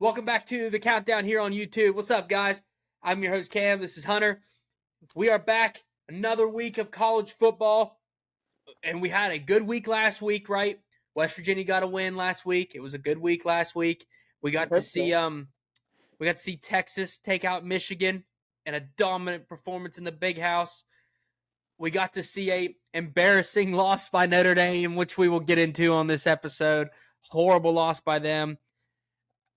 Welcome back to the countdown here on YouTube. What's up, guys? I'm your host, Cam. This is Hunter. We are back. Another week of college football. And we had a good week last week, right? West Virginia got a win last week. It was a good week last week. We got to see Texas take out Michigan in a dominant performance in the Big House. We got to see a embarrassing loss by Notre Dame, which we will get into on this episode. Horrible loss by them.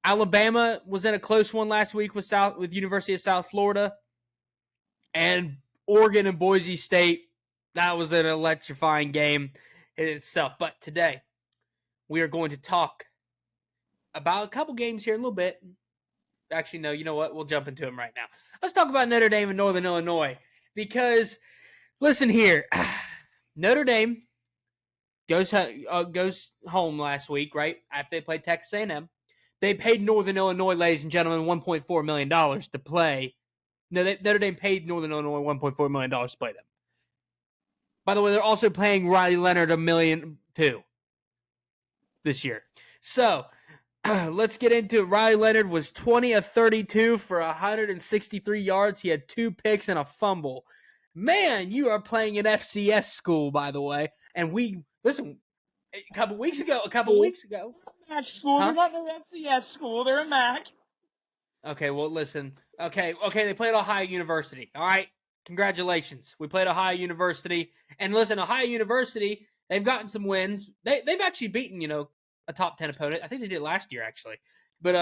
Alabama was in a close one last week with University of South Florida. And Oregon and Boise State, that was an electrifying game in itself. But today, we are going to talk about a couple games here in a little bit. Actually, no, you know what? We'll jump into them right now. Let's talk about Notre Dame and Northern Illinois. Because, listen here, Notre Dame goes home last week, right? After they played Texas A&M. They paid Northern Illinois, ladies and gentlemen, $1.4 million to play. No, Notre Dame paid Northern Illinois $1.4 million to play them. By the way, they're also paying Riley Leonard $1 million too this year. So, let's get into it. Riley Leonard was 20 of 32 for 163 yards. He had 2 picks and a fumble. Man, you are playing an FCS school, by the way. And listen, a couple weeks ago. MAC school. Huh? They're not an FCS school. They're a MAC. Okay, well, listen. Okay, they played Ohio University. All right, congratulations. We played Ohio University. And listen, Ohio University, they've gotten some wins. They've actually beaten, a top 10 opponent. I think they did last year, actually. But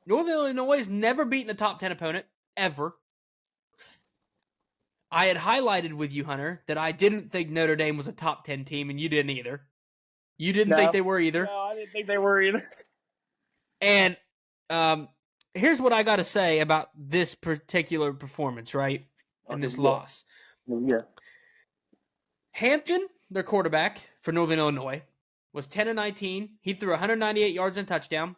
Northern Illinois has never beaten a top 10 opponent, ever. I had highlighted with you, Hunter, that I didn't think Notre Dame was a top 10 team, and you didn't either. You didn't think they were either. No, I didn't think they were either. And here's what I got to say about this particular performance, right? And this loss. Yeah. Hampton, their quarterback for Northern Illinois, was 10 of 19. He threw 198 yards and a touchdown.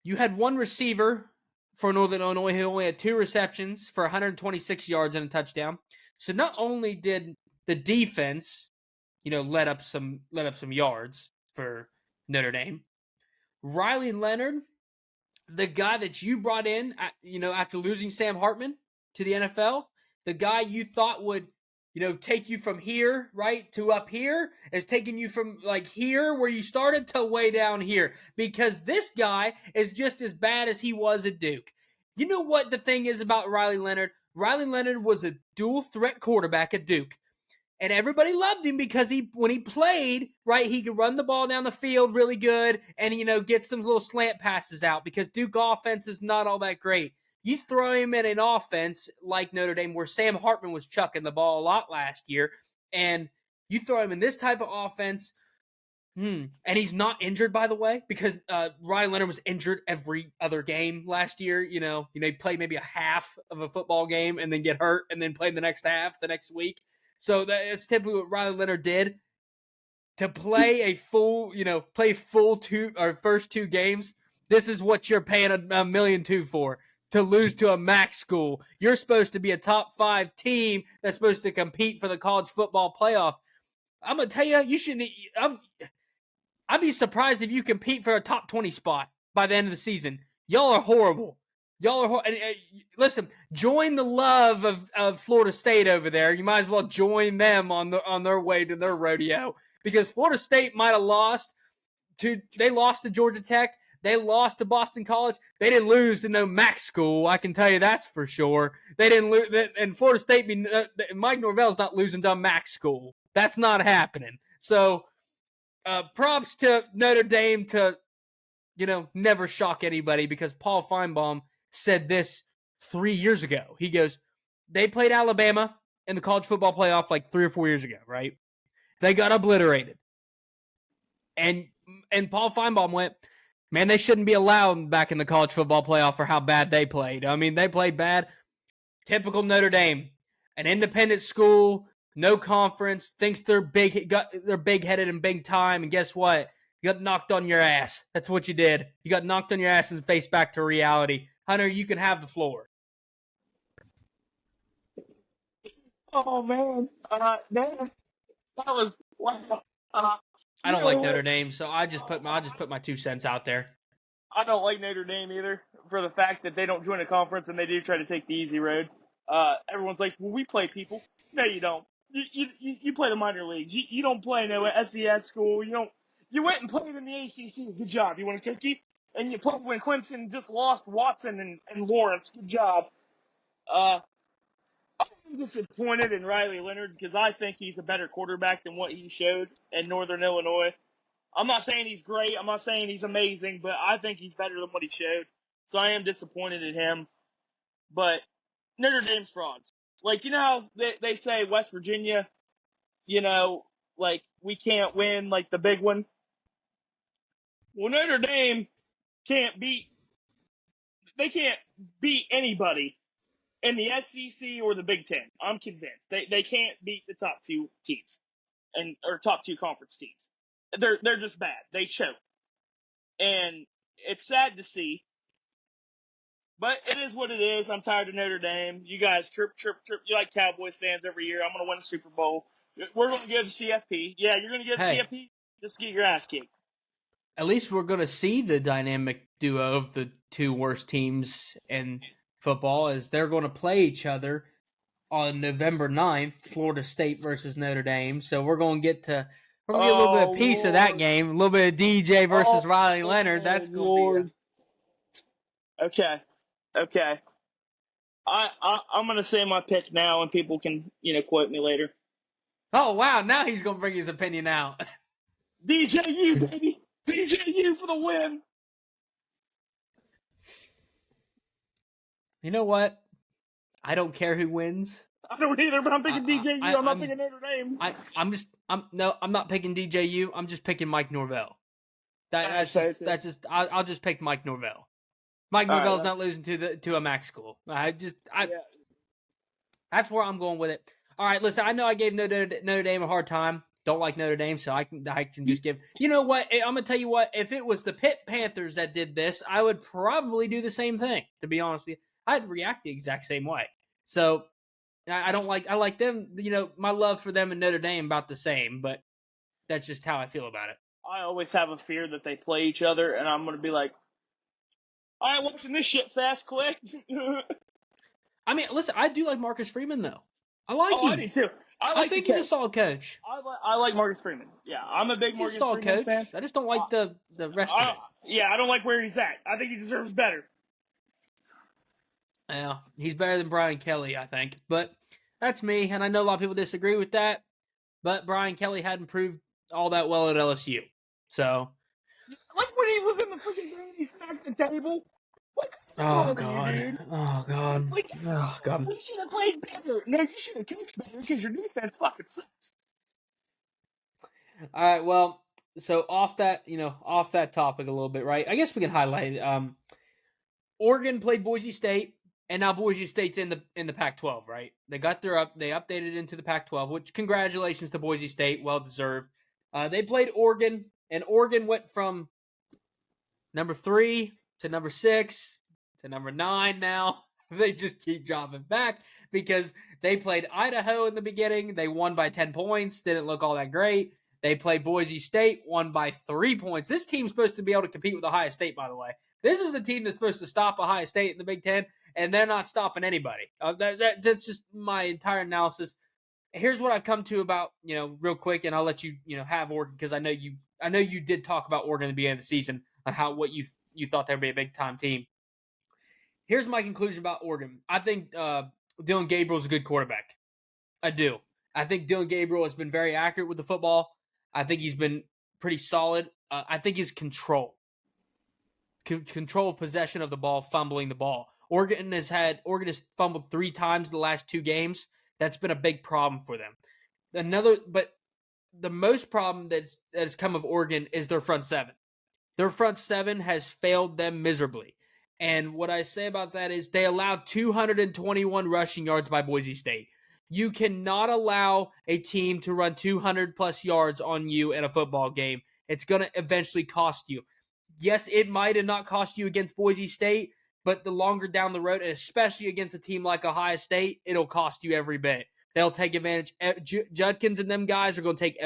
You had one receiver for Northern Illinois who only had 2 receptions for 126 yards and a touchdown. So not only did the defense, let up some yards for Notre Dame, Riley Leonard, the guy that you brought in, after losing Sam Hartman to the NFL, the guy you thought would, take you from here, right, to up here, is taking you from, here where you started to way down here. Because this guy is just as bad as he was at Duke. You know what the thing is about Riley Leonard? Riley Leonard was a dual-threat quarterback at Duke. And everybody loved him because when he played, right, he could run the ball down the field really good and, get some little slant passes out because Duke offense is not all that great. You throw him in an offense like Notre Dame where Sam Hartman was chucking the ball a lot last year, and you throw him in this type of offense, and he's not injured, by the way, because Riley Leonard was injured every other game last year. He played maybe a half of a football game and then get hurt and then play the next half the next week. So it's typically what Riley Leonard did. To play a full, first 2 games, this is what you're paying $1.2 million for. To lose to a MAC school. You're supposed to be a top 5 team that's supposed to compete for the college football playoff. I'm going to tell you, you shouldn't. I'd be surprised if you compete for a top 20 spot by the end of the season. Y'all are horrible. Listen, join the love of Florida State over there. You might as well join them on their way to their rodeo because Florida State might have lost to Georgia Tech. They lost to Boston College. They didn't lose to no MAC school. I can tell you that's for sure. They didn't lose, and Florida State. Mike Norvell's not losing to a MAC school. That's not happening. So, props to Notre Dame to, never shock anybody because Paul Feinbaum said this 3 years ago. He goes, they played Alabama in the college football playoff 3 or 4 years ago, right? They got obliterated. And Paul Feinbaum went, man, they shouldn't be allowed back in the college football playoff for how bad they played. I mean, they played bad. Typical Notre Dame, an independent school, no conference, thinks they're big-headed and big time, and guess what? You got knocked on your ass. That's what you did. You got knocked on your ass and faced back to reality. Hunter, you can have the floor. Oh man, that was wow. I don't like Notre Dame, so I just put my 2 cents out there. I don't like Notre Dame either for the fact that they don't join a conference and they do try to take the easy road. Everyone's like, well, we play people. No, you don't. You play the minor leagues. You don't play no SES school. You went and played in the ACC. Good job. You want a cookie? And you played when Clemson just lost Watson and Lawrence. Good job. I'm disappointed in Riley Leonard because I think he's a better quarterback than what he showed in Northern Illinois. I'm not saying he's great. I'm not saying he's amazing, but I think he's better than what he showed. So I am disappointed in him. But Notre Dame's frauds. Like, you know how they say West Virginia, like, we can't win, like, the big one? Well, Notre Dame can't beat anybody in the SEC or the Big Ten. I'm convinced. They can't beat the top two teams or top two conference teams. They're just bad. They choke. And it's sad to see. But it is what it is. I'm tired of Notre Dame. You guys chirp. You like Cowboys fans every year. I'm going to win the Super Bowl. We're going to give CFP. Yeah, you're going to give CFP just to get your ass kicked. At least we're going to see the dynamic duo of the two worst teams in football as they're going to play each other on November 9th, Florida State versus Notre Dame. So we're going to get a little bit of piece of that game, a little bit of DJ versus Riley Leonard. That's going to be Okay. I'm going to say my pick now, and people can, quote me later. Oh, wow. Now he's going to bring his opinion out. DJU, baby. DJU for the win. You know what? I don't care who wins. I don't either, but I'm picking DJU. I'm not picking Notre Dame. I'm not picking DJU. I'm just picking Mike Norvell. I'll just pick Mike Norvell. Mike Norvell's not losing to a MAC school. That's where I'm going with it. All right, listen, I know I gave Notre Dame a hard time. Don't like Notre Dame, so I can just give. You know what? I'm gonna tell you what. If it was the Pitt Panthers that did this, I would probably do the same thing. To be honest with you, I'd react the exact same way. So I like them. My love for them and Notre Dame about the same, but that's just how I feel about it. I always have a fear that they play each other, and I'm gonna be like, I ain't watching this shit fast, click. I mean, listen, I do like Marcus Freeman, though. I like him. I do, too. I think he's a solid coach. I like Marcus Freeman. Yeah, I'm a big Marcus Freeman fan. He's a solid coach. I just don't like the rest of it. Yeah, I don't like where he's at. I think he deserves better. Yeah, he's better than Brian Kelly, I think. But that's me, and I know a lot of people disagree with that. But Brian Kelly hadn't proved all that well at LSU. So. Like when he was in the freaking game, he smacked the table. Oh God! Oh God! Like, oh God! You should have played better. No, you should have coached better because your defense fucking sucks. All right. Well, so off that topic a little bit, right? I guess we can highlight it. Oregon played Boise State, and now Boise State's in the Pac-12, right? They updated into the Pac-12, which congratulations to Boise State, well deserved. They played Oregon, and Oregon went from number 3 to number 6 to number 9 now. They just keep dropping back because they played Idaho in the beginning. They won by 10 points. Didn't look all that great. They played Boise State, won by 3 points. This team's supposed to be able to compete with Ohio State, by the way. This is the team that's supposed to stop Ohio State in the Big Ten, and they're not stopping anybody. That's just my entire analysis. Here's what I've come to about, real quick, and I'll let you, have Oregon because I know you did talk about Oregon at the beginning of the season on what you thought they would be a big-time team. Here's my conclusion about Oregon. I think Dylan Gabriel's a good quarterback. I do. I think Dylan Gabriel has been very accurate with the football. I think he's been pretty solid. I think his control of possession of the ball, fumbling the ball. Oregon has fumbled 3 times the last 2 games. That's been a big problem for them. But the most problem that's come of Oregon is their front 7. Their front 7 has failed them miserably. And what I say about that is they allowed 221 rushing yards by Boise State. You cannot allow a team to run 200-plus yards on you in a football game. It's going to eventually cost you. Yes, it might have not cost you against Boise State, but the longer down the road, and especially against a team like Ohio State, it'll cost you every bit. They'll take advantage. Judkins and them guys are going to take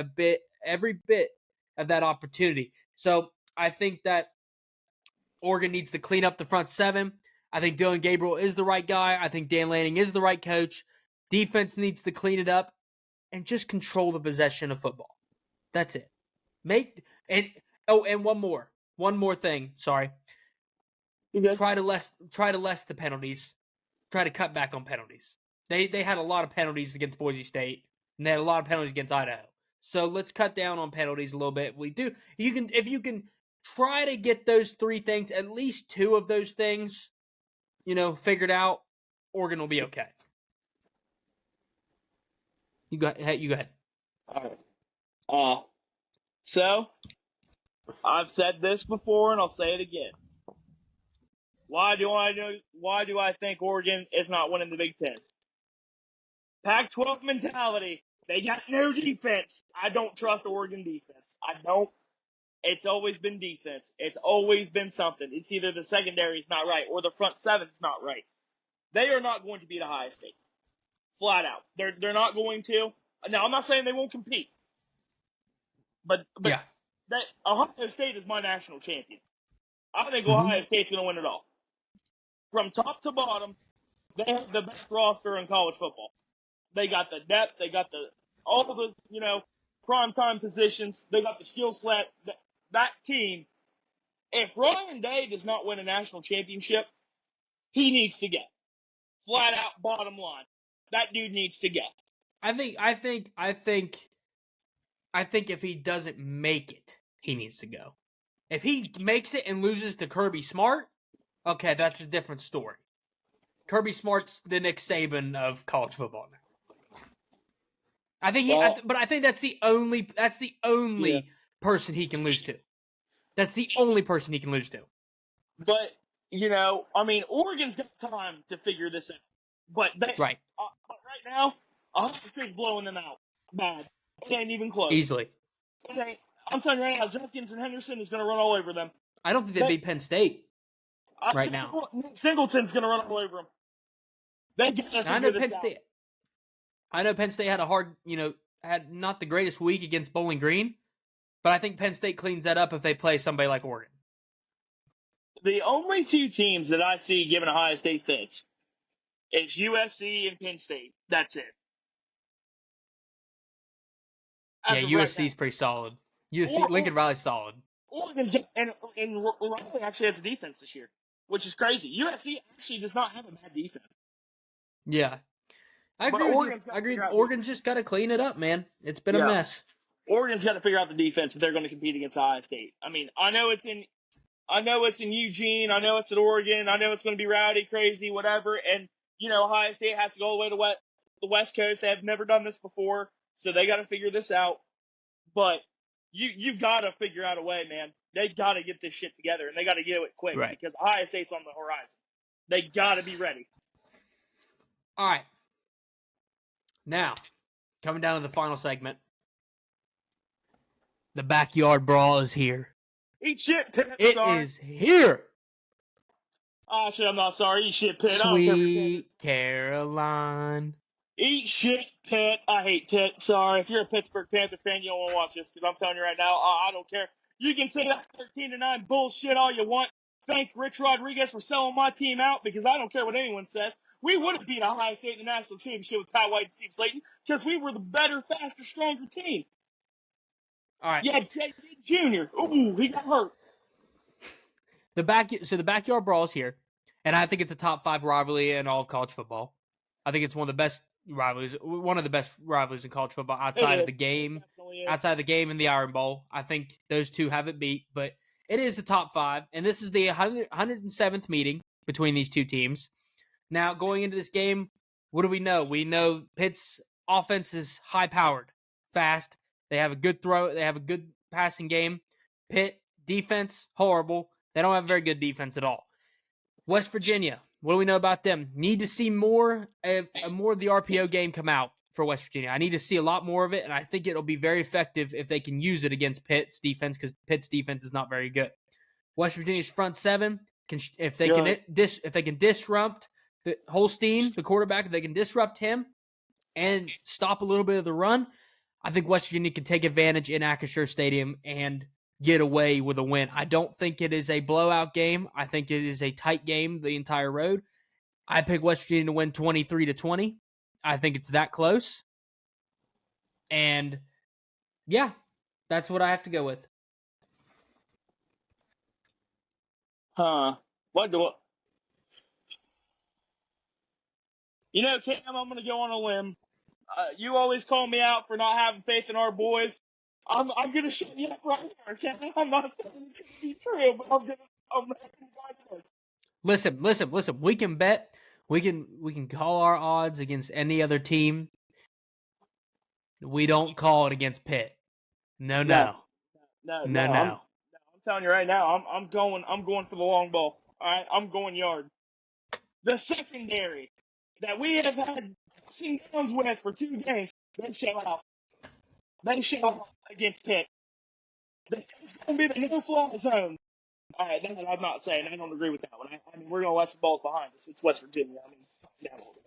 every bit of that opportunity. So I think that Oregon needs to clean up the front seven. I think Dylan Gabriel is the right guy. I think Dan Lanning is the right coach. Defense needs to clean it up and just control the possession of football. That's it. And one more thing. Sorry. Try to less the penalties. Try to cut back on penalties. They had a lot of penalties against Boise State, and they had a lot of penalties against Idaho. So let's cut down on penalties a little bit. If you can try to get those three things, at least two of those things, figured out, Oregon will be okay. You go ahead. All right. So I've said this before, and I'll say it again. Why do I think Oregon is not winning the Big Ten? Pac-12 mentality. They got no defense. I don't trust Oregon defense. I don't. It's always been defense. It's always been something. It's either the secondary is not right or the front seven's not right. They are not going to beat Ohio State. Flat out. They're not going to. Now, I'm not saying they won't compete. But yeah. Ohio State is my national champion. I think Ohio State's going to win it all. From top to bottom, they have the best roster in college football. They got the depth. They got all of those, primetime positions. They got the skill set. That team, if Ryan Day does not win a national championship, he needs to go. Flat out, bottom line. That dude needs to go. I think if he doesn't make it, he needs to go. If he makes it and loses to Kirby Smart, okay, that's a different story. Kirby Smart's the Nick Saban of college football now. I think that's the only person he can lose to. That's the only person he can lose to. But Oregon's got time to figure this out. But right now, Ohio State's blowing them out bad. It ain't even close. Easily. I'm telling you right now, Jefferson and Henderson is going to run all over them. I don't think they beat Penn State right now. Singleton's going to run all over them. They get to figure this out. I know Penn State had had not the greatest week against Bowling Green, but I think Penn State cleans that up if they play somebody like Oregon. The only two teams that I see giving Ohio State fits is USC and Penn State. That's it. USC's pretty solid. Lincoln Riley's solid. Oregon's and Riley actually has a defense this year, which is crazy. USC actually does not have a bad defense. Yeah. I agree. Oregon's just got to clean it up, man. It's been a mess. Oregon's got to figure out the defense if they're going to compete against Ohio State. I mean, I know it's in Eugene. I know it's at Oregon. I know it's going to be rowdy, crazy, whatever. And, Ohio State has to go all the way to the West Coast. They have never done this before, so they got to figure this out. But you got to figure out a way, man. They got to get this shit together, and they got to get it quick because Ohio State's on the horizon. They got to be ready. All right. Now, coming down to the final segment. The backyard brawl is here. Eat shit, Pitt. It is here. Actually, I'm not sorry. Eat shit, Pitt. Sweet Caroline. Eat shit, Pitt. I hate Pitt. Sorry. If you're a Pittsburgh Panther fan, you don't want to watch this because I'm telling you right now, I don't care. You can say that 13-9 bullshit all you want. Thank Rich Rodriguez for selling my team out because I don't care what anyone says. We would have beat Ohio State in the national championship with Pat White and Steve Slayton because we were the better, faster, stronger team. All right. Yeah, JD Jr. Ooh, he got hurt. The backyard brawl is here, and I think it's a top 5 rivalry in all of college football. I think it's one of the best rivalries in college football outside of the game, and the Iron Bowl. I think those two have it beat, but it is the top 5, and this is the 107th meeting between these two teams. Now, going into this game, what do we know? We know Pitt's offense is high-powered, fast. They have a good throw. They have a good passing game. Pitt, defense, horrible. They don't have a very good defense at all. West Virginia, what do we know about them? Need to see more of the RPO game come out for West Virginia. I need to see a lot more of it, and I think it'll be very effective if they can use it against Pitt's defense because Pitt's defense is not very good. West Virginia's front seven, if they can disrupt Holstein, the quarterback, if they can disrupt him and stop a little bit of the run, I think West Virginia can take advantage in Acrisure Stadium and get away with a win. I don't think it is a blowout game. I think it is a tight game the entire road. I pick West Virginia to win 23-20. I think it's that close. And yeah, that's what I have to go with. What do? You know, Cam, I'm going to go on a limb. You always call me out for not having faith in our boys. I'm going to shut you up right here, Cam. I'm not saying it's going to be true, but I'm Listen. We can bet. We can call our odds against any other team. We don't call it against Pitt. No. I'm telling you right now, I'm going for the long ball. All right, I'm going yard. The secondary that we have had passing downs with for 2 games, they show out. They show out against Pitt. It's going to be the no-fly zone. All right, that I'm not saying. I don't agree with that one. I mean, we're going to let some balls behind us. It's West Virginia. I mean, down a little bit.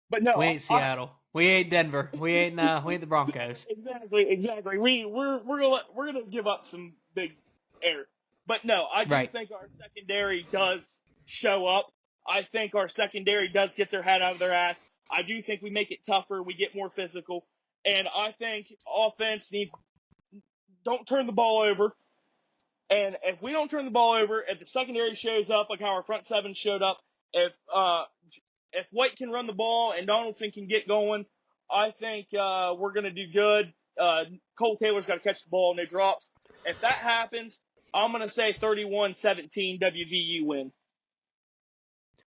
But no, we ain't Seattle. We ain't Denver. We ain't the Broncos. Exactly. We're gonna give up some big air. But no, I do think our secondary does show up. I think our secondary does get their head out of their ass. I do think we make it tougher. We get more physical. And I think offense don't turn the ball over. And if we don't turn the ball over, if the secondary shows up like how our front seven showed up, if White can run the ball and Donaldson can get going, I think we're going to do good. Cole Taylor's got to catch the ball, no drops. If that happens, I'm going to say 31-17 WVU win.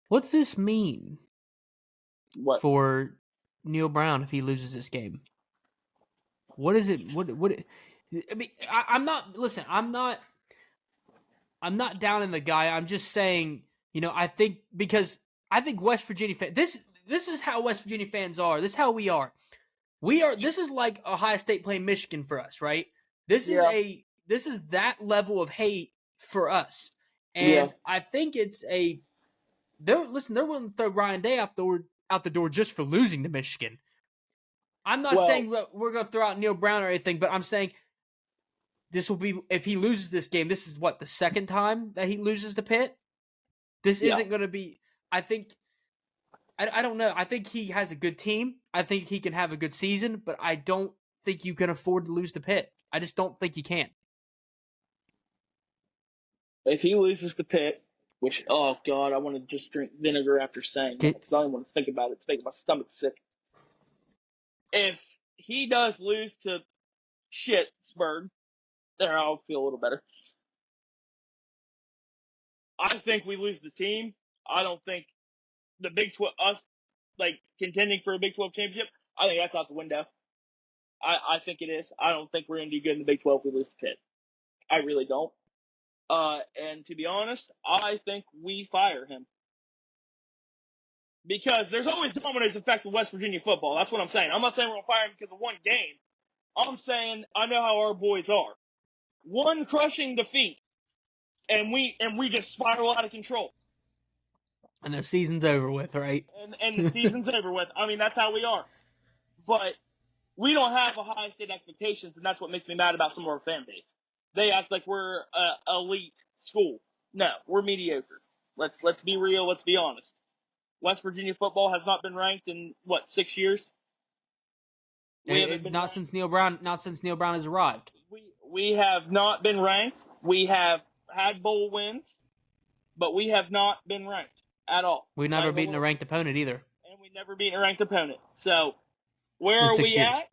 What's this mean for Neil Brown if he loses this game? What is it? I mean, I'm not. Listen, I'm not down in the guy. I'm just saying, I think West Virginia fans, this is how West Virginia fans are. This is how we are. This is like Ohio State playing Michigan for us, right? This is that level of hate for us. And I think it's they're willing to throw Ryan Day out the door just for losing to Michigan. I'm not saying we're going to throw out Neil Brown or anything, but I'm saying this will be, if he loses this game, this is the second time that he loses to Pitt. This isn't going to be, I think, I don't know. I think he has a good team. I think he can have a good season, but I don't think you can afford to lose to Pitt. I just don't think you can. If he loses to Pitt, which, oh God, I want to just drink vinegar after saying that because I don't want to think about it. It's making my stomach sick. If he does lose to Pittsburgh, there I'll feel a little better. I think we lose the team. I don't think the Big 12, us contending for a Big 12 championship, I think that's out the window. I think it is. I don't think we're going to do good in the Big 12 if we lose to Pitt. I really don't. And to be honest, I think we fire him. Because there's always dominoes effect with West Virginia football. That's what I'm saying. I'm not saying we're going to fire him because of one game. I'm saying I know how our boys are. One crushing defeat, and we just spiral out of control. And the season's over with, right? And the season's over with. I mean, that's how we are. But we don't have a high state expectations, and that's what makes me mad about some of our fan base. They act like we're an elite school. No, we're mediocre. Let's be real. Let's be honest. West Virginia football has not been ranked in 6 years. Not since Neil Brown has arrived. We have not been ranked. We have had bowl wins, but we have not been ranked at all. We've never beaten a ranked opponent either. And we've never beaten a ranked opponent. So where are we at?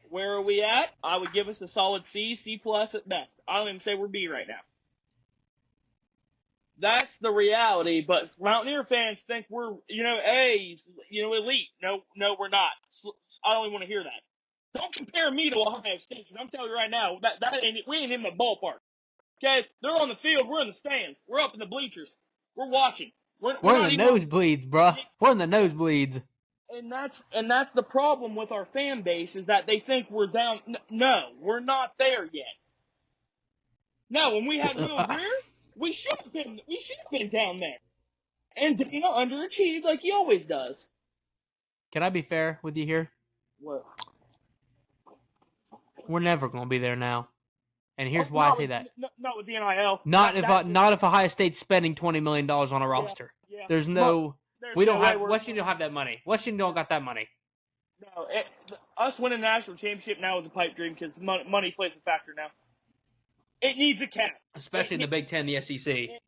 Where are we at? I would give us a solid C, C+ at best. I don't even say we're B right now. That's the reality, but Mountaineer fans think we're, A's, elite. No, we're not. I don't even want to hear that. Don't compare me to Ohio State. I'm telling you right now, we ain't in the ballpark. Okay? They're on the field. We're in the stands. We're up in the bleachers. We're watching. We're in the nosebleeds, bruh. We're in the nosebleeds. And that's the problem with our fan base is that they think we're down. No, we're not there yet. No, when we had Will Greer, we should have been down there. And Dana underachieved like he always does. Can I be fair with you here? What? We're never going to be there now. And here's why I say that. Not with the NIL. Not if Ohio State's spending $20 million on a roster. Yeah. There's no. We don't have. Washington don't have that money. Washington don't got that money. No, us winning a national championship now is a pipe dream because money plays a factor now. It needs a cap. Especially in the Big Ten, the SEC. It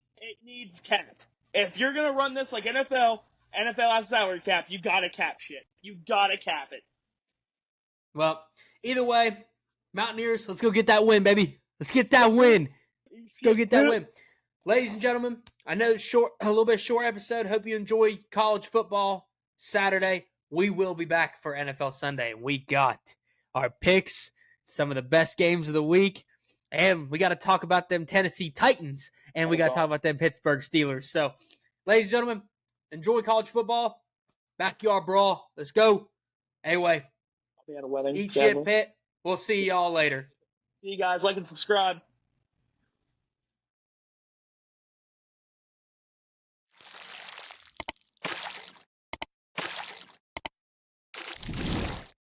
needs capped. If you're going to run this like NFL has salary cap, you got to cap shit. You got to cap it. Well, either way, Mountaineers, let's go get that win, baby. Let's get that win. Let's go get that win. Ladies and gentlemen, I know it's a little bit short episode. Hope you enjoy college football Saturday. We will be back for NFL Sunday. We got our picks, some of the best games of the week, and we got to talk about them Tennessee Titans, and we got to talk about them Pittsburgh Steelers. So, ladies and gentlemen, enjoy college football. Backyard Brawl. Let's go. Anyway, I'll be at a wedding. eat shit, Pitt. We'll see y'all later. See you guys. Like and subscribe.